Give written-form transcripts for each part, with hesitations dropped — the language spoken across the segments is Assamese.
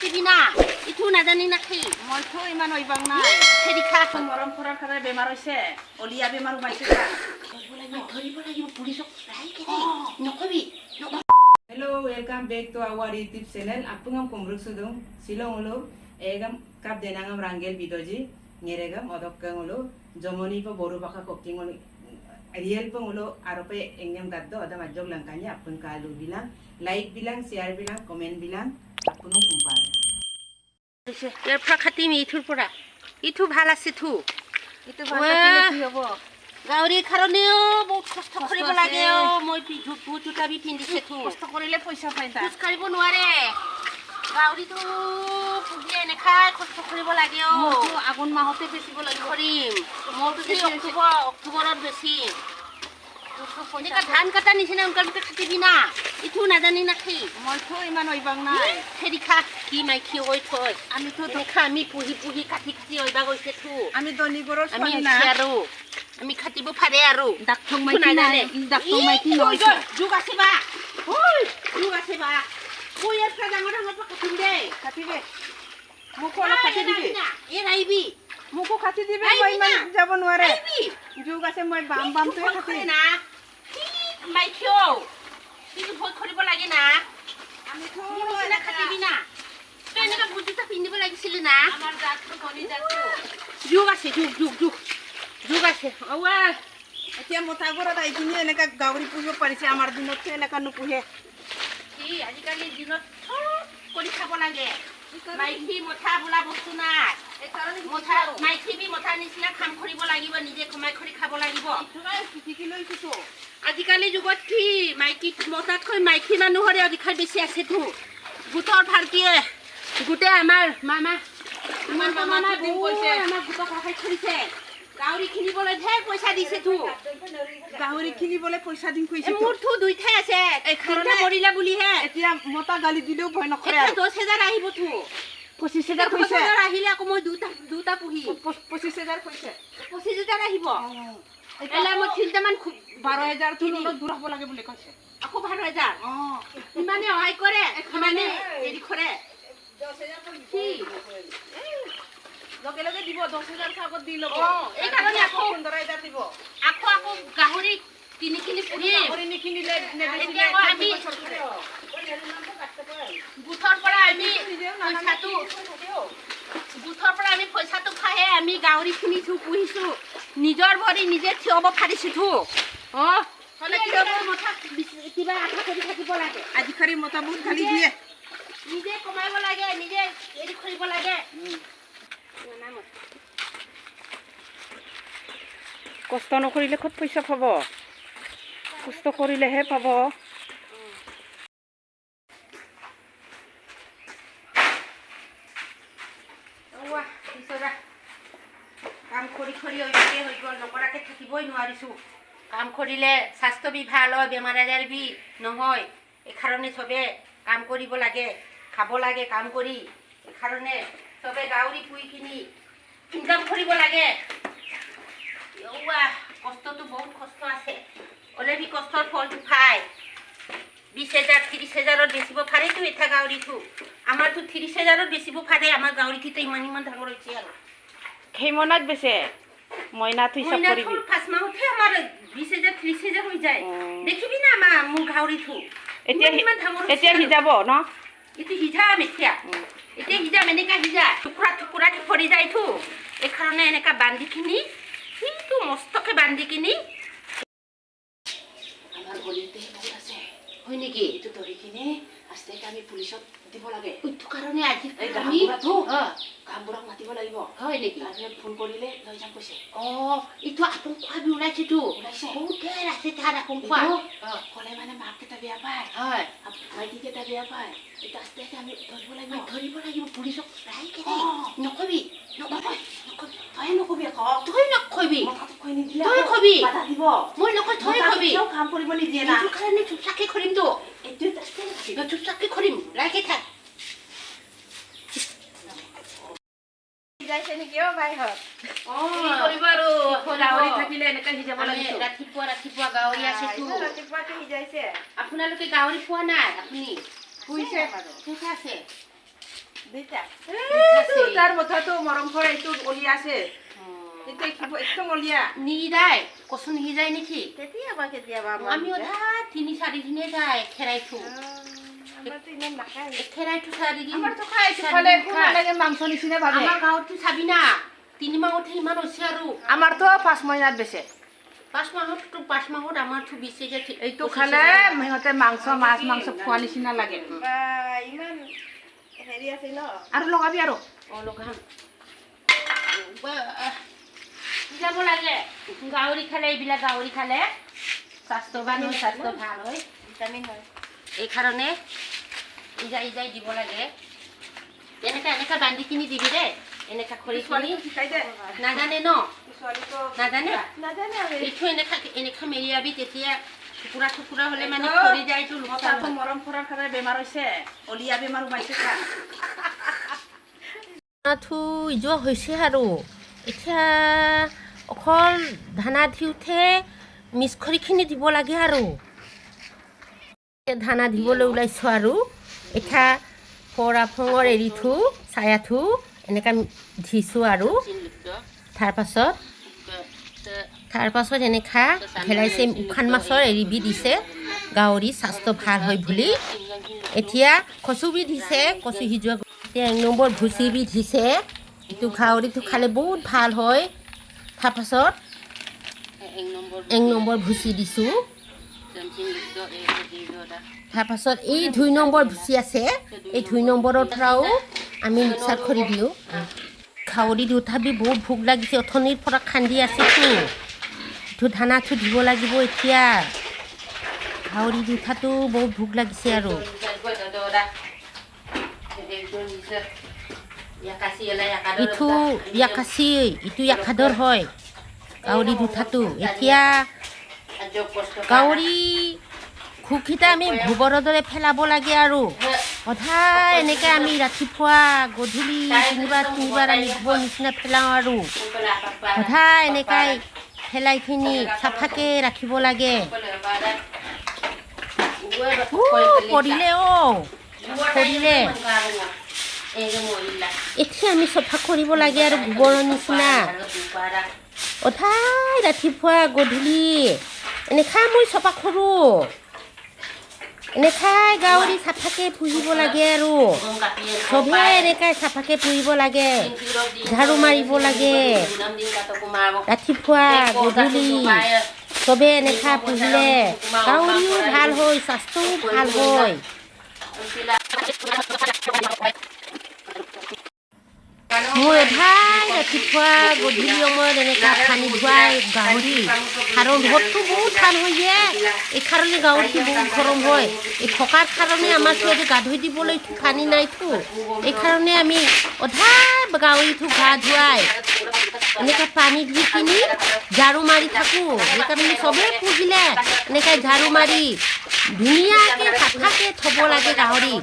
Tibina, itu nadani nakhi. Moi thu iman oibang nai. Sedikha. Moram khoran khare bemar hoise. Olia bemar umaise ka. Thori bola pulisok rai ke dei. Nokobi. Hello, welcome back to our YouTube channel. Apungam kumruk sudung silong ulo egam kap denangam rangel bidoji ngeregam odokkang ulo jomoni po boru baka cooking ulo real pong ulo arope engam gaddo adam ajog langkanya apun kalu bilang like bilang share bilang comment bilang apungam kumpar. Yer prakati mi itur pora. Itu bhala se thu. Itu bhala ki hobo. Gauri kharoneyo বহুত কষ্ট কৰিব লাগেও মই জুতাবি পিন্ধিছে থু কষ্ট কৰিলে পইচা পাই তা খোজ কাঢ়িব নোৱাৰে গাউৰিটো পুহিয়ে নেখাই কষ্ট কৰিব লাগেও মোৰটো আগুন মাহতে বেচিব লাগিব কৰিম মোৰটো যে অক্টোবৰত বেছি এনেকা ধান কাটা নিচিনা উনকালকে খাটিবি না ইটো নাজানি নাখি মইতো ইমান ওইবাং নাই হেৰিখা কি মাইখি ঐ থৈ আমিতো দেখা আমি পুহি কাটি ঐবা গৈছে থু আমি দনিগৰৰ আমি ছোৱালী না আৰু আমি খাটিব পাৰে আৰু ডাক্তং মাইকি নাই ডাক্তং মাইকি নহয় যুগ আছে বা যুগ আছে বা মই এটা ডাঙৰ পৰা কাটিম দে কাটিবে মোক অলপ কাটি দিবি এ ৰাইবি মোকো কাটি দিবি মই ইমান যাব নোৱাৰে যুগ আছে মই বাম তো কাটি না মাইকিও কিন্তু ভয় কৰিব লাগে না আমি তো না কাটিবি না তই এনেকা বুজিটা পিন্ধিব লাগিছিল না আমাৰ জাতটো গনি জাতটো যুগ আছে যুগ আছে ওৱা এতিয়া মতাগৰত আইকিনি এনেকা গাউৰি পুহিব পাৰিছে আমাৰ দিনত এনেকা নুপুহে কি আজিকালি দিনত কৰি খাব লাগে মাইকি মথা বোলা বস্তু নাই এইকাৰণে মথা মাইকি বি মথা নিচিনা কাম কৰিব লাগিব নিজে কমাই কৰি খাব লাগিব শিকি লৈছো আজিকালি যুগত কি মাইকি মতাতকৈ মাইকি মানুহৰে অধিকাৰ বেছি আছে তো গোটৰ ভাৰতীয়ে গোটেই আমাৰ মামা কৈছে আমাৰ গোটৰ সহায় কৰিছে গাউৰি কিনিবলৈ ঢেৰ পইচা দিছে তো গাহৰি কিনিবলৈ পইচা দিম কৈছে মোৰ তো দুইঠাই আছে এইখানে মৰিলা বুলিহে এতিয়া মতা গালি দিলেও ভয় নকৰে আৰু 10,000 আহিব তো 25,000 কৈছে 10,000 আহিলে আকৌ মই দুটা পুহি 25,000 কৈছে 25,000 আহিব এলা মই চিন্তামান 12,000 তো দূৰ হ'ব লাগে বুলি কৈছে আকৌ 12,000 ইমানে সহায় কৰে ইমানে হেৰি কৰে 10,000 কি লগে দিব 10,000 আগত দি ল'ব এই কাৰণে আকৌ 15,000 দিব আকৌ গাহৰি কিনি পুহি গাহৰি নিকিনিলে এতিয়া আমি বুথৰ পৰা আমি পইচাটো খাইহে আমি গাহৰি কিনিছো পুহিছো নিজৰ ভৰি নিজে থিয় হ'ব পাৰিছো তো কিবা আশা কৰি থাকিব লাগে আজিকালি মতা বহুত গালি দিয়ে নিজে কমাব লাগে নিজে হেৰি কৰিব লাগে কষ্ট নকৰিলে ক'ত পইচা পাব কষ্ট কৰিলেহে পাব কাম কৰি অভ্যাসে হৈ গ'ল নকৰাকে থাকিবই নোৱাৰিছোঁ কাম কৰিলে স্বাস্থ্য বি ভাল হয় বেমাৰ আজাৰ বি নহয় এইকাৰণে চবে কাম কৰিব লাগে খাব লাগে কাম কৰি এইকাৰণে চবে গাউৰি পুহি কিনি ইনকাম কৰিব লাগে কষ্টটো বহুত কষ্ট আছে অলৰেডি কষ্টৰ ফলটো পায় 20,000 30,000 বেচিব পাৰেতো এটা গাউৰিটো আমাৰতো 30,000 বেচিব পাৰে আমাৰ গাউৰিটো ইমান ডাঙৰ হৈছে আৰু খেইমনাত বেছে মইনাটো হিচাপ কৰিবি 5 মাহতে আমাৰ 20,000 30,000 হৈ যায় দেখিবি না মোৰ গাউৰিটো এতিয়া হিজাব ন এইটো হিজাম এতিয়া হিজাম এনেকা হিজা টুকুৰাকে পৰি যায়তো এইকাৰণে এনেকা বান্ধি কিনি কিন্তু মস্তকে বান্ধি কিনি আমাৰ গলিতে বহুত আছে হয় নেকি এইটো ধৰি কিনি আস্তে আমি পুলিচত দিব লাগে এইটো কাৰণে আজি আমি কামবোৰক মাতিব লাগিব হয় নেকি আমি ফোন কৰিলে লৈ যাম কৈছে এইটো আপোন খোৱা ওলাইছে বহুত ঢেৰ আছে তাৰ আপোন খোৱা ক'লে মানে মাক কেইটা বেয়া পায় হয় ভাইটি কেইটা বেয়া পায় এইটো আস্তে আমি ধৰিব লাগিব পুলিচক ৰাই কেনে নকবি তই নকবি তই কবি মই নকয় তই কবি কাম কৰিব নিদিয়ে না এইটো কাৰণে চুপচাকে কৰিম তো এইটো চুপচাকে কৰিম ৰাখি থাক যাইছে নেকি ভাই হত কৰিব আৰু গাউৰি থাকিলে এনেকা হিজাব লাগে ৰাতিপুৱা গাউৰি আছে তো ৰাতিপুৱা কি হিজাইছে আপোনালোকে গাউৰি পোৱা নাই আপুনি পুহিছে আছে দুইটা তাৰ মথাটো মৰম কৰে এইটো অলি আছে এটা কি একদম অলিয়া নিদাই কচু নিজাই নেকি কেতিয়াবা কেতিয়াবা আমি ওধা 3-4 দিনে যায় খেৰাইছো আমাৰতো ইমান নাখায় খেৰাইছো 4 দিন আমাৰতো খাইছো খালে কোন লাগে মাংস নিচিনা ভাবে আমাৰ গাঁৱতো চাবি না 3 মাহতে ইমান হৈছে আৰু আমাৰতো 5 মাহত বেছে 5 মাহত আমাৰতো বেছে যে এইটো খালে মহতে মাংস মাছ মাংস খোৱা নিচিনা লাগে বা ইমান হেৰি আছে ন আৰু লগাবি আৰু লগাম যাব লাগে গাউৰি খালে এইবিলাক গাউৰি খালে স্বাস্থ্যৱান হয় স্বাস্থ্য ভাল হয় ভিটামিন হয় এই কাৰণে ইজাই দিব লাগে এনেকা বান্ধি কিনি দিবি দে এনেকা খৰি খৰি নাজানে ন নাজানে এইটো এনেকা মেৰিয়াবি তেতিয়া টুকুৰা হলে মানে খৰি যায় এইটো মতাটো মৰম কৰাৰ কাৰণে বেমাৰ হৈছে অলিয়া বেমাৰ সোমাইছে খা যোৱা হৈছে আৰু এতিয়া অকল ধানা দিওঁতে মিক্স খৰিখিনি দিব লাগে আৰু ধানা দিবলৈ ওলাইছোঁ আৰু এতিয়া ফৰা ফঙৰ এৰিটো ছায়াটো এনেকৈ দিছোঁ আৰু তাৰ পাছত এনেকা ভেলাইছে উখান মাছৰ এৰিবি দিছে গাহৰি স্বাস্থ্য ভাল হয় বুলি এতিয়া কচুবি দিছে কচু সিজোৱা এতিয়া 1 নম্বৰ ভুচিবি দিছে এইটো গাহৰিটো খালে বহুত ভাল হয় তাৰপাছত 1 নম্বৰ ভুচি দিছোঁ তাৰপাছত এই 2 নম্বৰ ভুচি আছে এই 2 নম্বৰৰ পৰাও আমি মিক্সাৰ কৰি দিওঁ গাহৰি দুটাবি বহুত ভোক লাগিছে অথনিৰ পৰা খান্দি আছেতো এইটো ধানাটো দিব লাগিব এতিয়া গাহৰি দুটাটো বহুত ভোক লাগিছে আৰু ইটো ইয়াকাচি ইটো ইয়াকাদৰ হয় গাহৰি দুটাটো এতিয়া গাহৰি খুকিটা আমি গোবৰৰ দৰে পেলাব লাগে আৰু সদায় এনেকৈ আমি ৰাতিপুৱা গধূলি তিনিবাৰ আমি গোবৰ নিচিনা পেলাওঁ আৰু সদায় এনেকৈ পেলাইখিনি চাফাকৈ ৰাখিব লাগে পৰিলে পৰিলে এতিয়া আমি চফা কৰিব লাগে আৰু গোবৰৰ নিচিনা সদায় ৰাতিপুৱা গধূলি এনেকৈ মই চফা কৰোঁ এনেকৈ গাহৰি চাফাকৈ পুহিব লাগে আৰু চবে এনেকৈ চাফাকৈ পুহিব লাগে ঝাৰু মাৰিব লাগে ৰাতিপুৱা গধূলি চবে এনেকৈ পুহিলে গাহৰিও ভাল হয় স্বাস্থ্যও ভাল হয় মই সদায় ৰাতিপুৱা গধূলি সময়ত এনেকৈ পানী ধুৱাই গাহৰি কাৰণ ৰ'দটো বহুত টান হৈ যায় এই কাৰণে গাহৰিটো বহুত গৰম হয় এই থকাৰ কাৰণে আমাৰ সিহঁতে গা ধুই দিবলৈ পানী নাইতো এইকাৰণে আমি সদায় গাহৰিটো গা ধুৱাই এনেকৈ পানী ধুই কিনি ঝাৰু মাৰি থাকোঁ সেইকাৰণে চবেই পুহিলে এনেকৈ ঝাৰু মাৰি ধুনীয়াকৈ চাফাকৈ থ'ব লাগে গাহৰি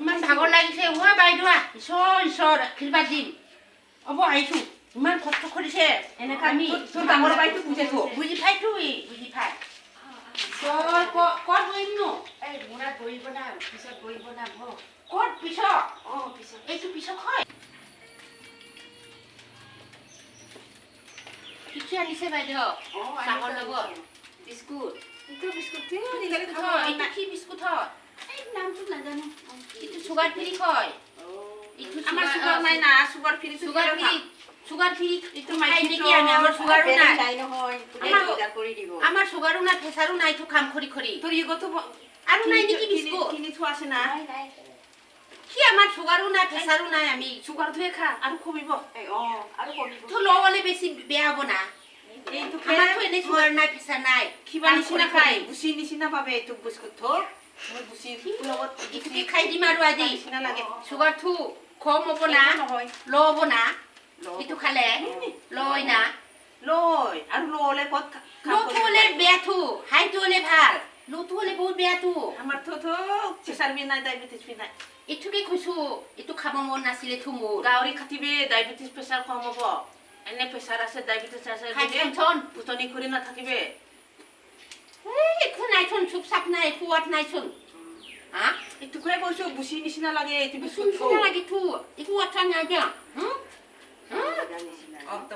ইমান ভাগৰ লাগিছে বাইদেউ ঈশ্বৰ আশীৰ্বাদ দিম হ'ব আহিছোঁ ইমান কষ্ট কৰিছে এনেকৈ আমি ডাঙৰ বাইটো বুজি পাইছোঁ বুজি পাই ক'ত বহিম নো এই মূৰত বহিব না পিছত বহিব না ক'ত পিছত পিছত এইটো পিছত হয় কি আনিছে বাইদেউ চাহৰ লগত বিস্কুট এইটো বিস্কুট কি বিস্কুট হয় নামটো নাজানো এইটো চুগাৰ ফ্ৰী হয় আমাৰ চুগাৰ নাই না চুগাৰ ফ্ৰী এইটো খাই নেকি আমাৰ চুগাৰো নাই নহয় আমাৰ চুগাৰো নাই প্ৰেছাৰো নাই এইটো কাম কৰি তোৰ ইগতো আৰু নাই নেকি বিস্কুট কিনি থোৱা আছে না কি আমাৰ চুগাৰো নাই প্ৰেছাৰো নাই আমি চুগাৰটোৱে খা আৰু কমিব আৰু কমিব তো ল'লে বেছি বেয়া হ'ব না এইটো আমাৰতো এনেই চুগাৰ নাই প্ৰেছাৰ নাই কিবা নিচিনা খাই বুচি নিচিনা পাবে এইটো বিস্কুট থ মই বুচি লগত এইটোকে খাই দিম আৰু আজি নিচিনা লাগে চুগাৰটো কম হ'ব না ল' হ'ব না এইটো খালে লয় না লয় আৰু ল'লে ক'ত ল'টো হ'লে বেয়াটো হাইটো হ'লে ভাল ল'টো হ'লে বহুত বেয়াটো আমাৰতো প্ৰেছাৰ বি নাই ডায়েবেটিছ বি নাই এইটোকে কৈছোঁ এইটো খাব মন নাছিলে মোৰ গাহৰি খাটিবি ডায়েবেটিছ প্ৰেছাৰ কম হ'ব এনে প্ৰেছাৰ আছে ডায়েবেটিছ আছে ফুটনি কৰি নাথাকিবে ইকো নাইচোন চুপচাপ নাই কুয়াত নাইচোন হা একটু করে বসো বুসি নিচিনা লাগে তুমি শুন শুন লাগি তু ইকো আচ্ছা না দিয়া হুম অত